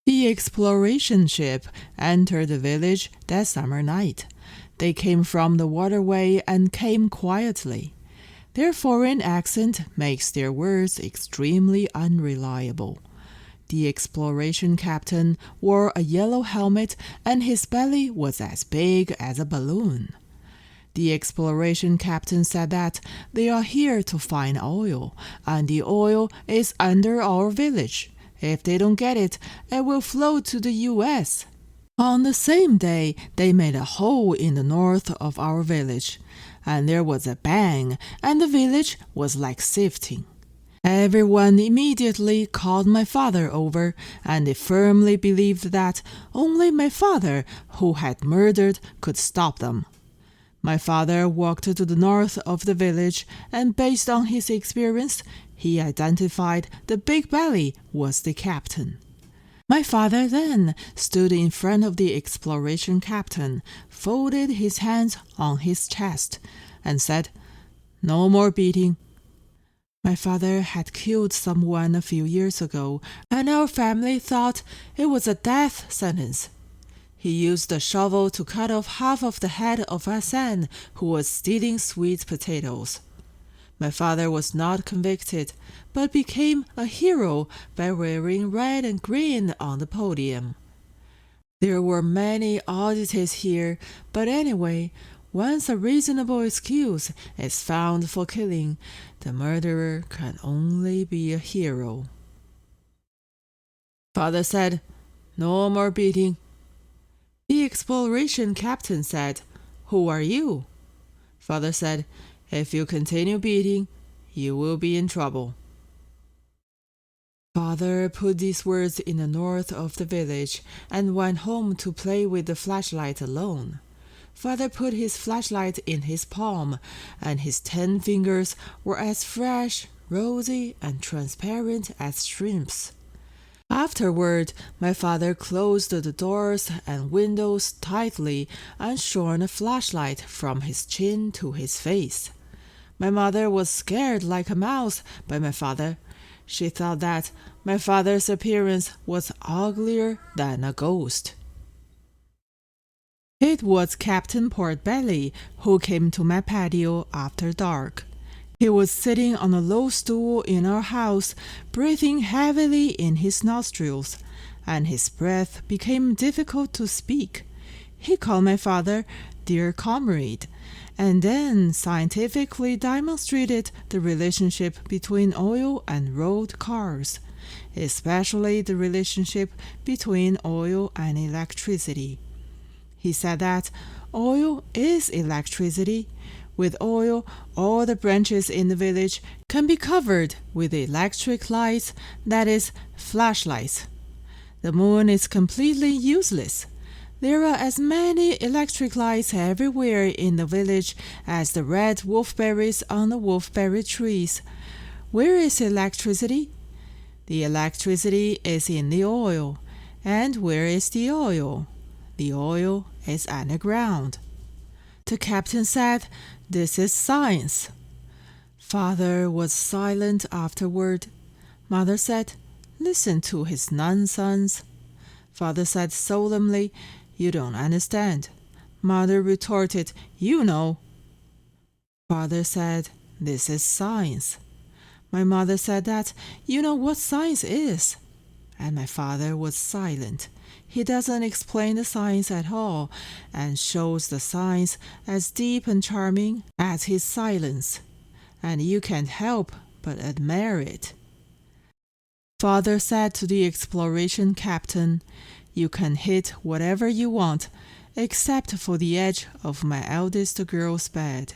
The exploration ship entered the village that summer night. They came from the waterway and came quietly. Their foreign accent makes their words extremely unreliable. The exploration captain wore a yellow helmet and his belly was as big as a balloon. The exploration captain said that they are here to find oil, and the oil is under our village. If they don't get it, it will flow to the U.S. On the same day, they made a hole in the north of our village, and there was a bang, and the village was like sifting. Everyone immediately called my father over, and they firmly believed that only my father, who had murdered, could stop them. My father walked to the north of the village, and based on his experience, he identified the big belly was the captain. My father then stood in front of the exploration captain, folded his hands on his chest, and said, "No more beating." My father had killed someone a few years ago, and our family thought it was a death sentence. He used a shovel to cut off half of the head of Hassan, who was stealing sweet potatoes. My father was not convicted, but became a hero by wearing red and green on the podium. There were many oddities here, but anyway, once a reasonable excuse is found for killing, the murderer can only be a hero. Father said, "No more beating." The exploration captain said, "Who are you?" Father said, "If you continue beating, you will be in trouble." Father put these words in the north of the village and went home to play with the flashlight alone. Father put his flashlight in his palm, and his 10 fingers were as fresh, rosy, and transparent as shrimps. Afterward, my father closed the doors and windows tightly and shone a flashlight from his chin to his face. My mother was scared like a mouse by my father. She thought that my father's appearance was uglier than a ghost. It was Captain Portbelly who came to my patio after dark. He was sitting on a low stool in our house, breathing heavily in his nostrils, and his breath became difficult to speak. He called my father "dear comrade," and then scientifically demonstrated the relationship between oil and road cars, especially the relationship between oil and electricity. He said that oil is electricity. With oil, all the branches in the village can be covered with electric lights, that is, flashlights. The moon is completely useless. There are as many electric lights everywhere in the village as the red wolfberries on the wolfberry trees. Where is electricity? The electricity is in the oil. And where is the oil? The oil is underground. The captain said, "This is science." Father was silent afterward. Mother said, "Listen to his nonsense." Father said solemnly, "You don't understand." Mother retorted, "You know." Father said, "This is science." My mother said that, "You know what science is." And my father was silent. He doesn't explain the science at all, and shows the science as deep and charming as his silence, and you can't help but admire it. Father said to the exploration captain, "You can hit whatever you want, except for the edge of my eldest girl's bed."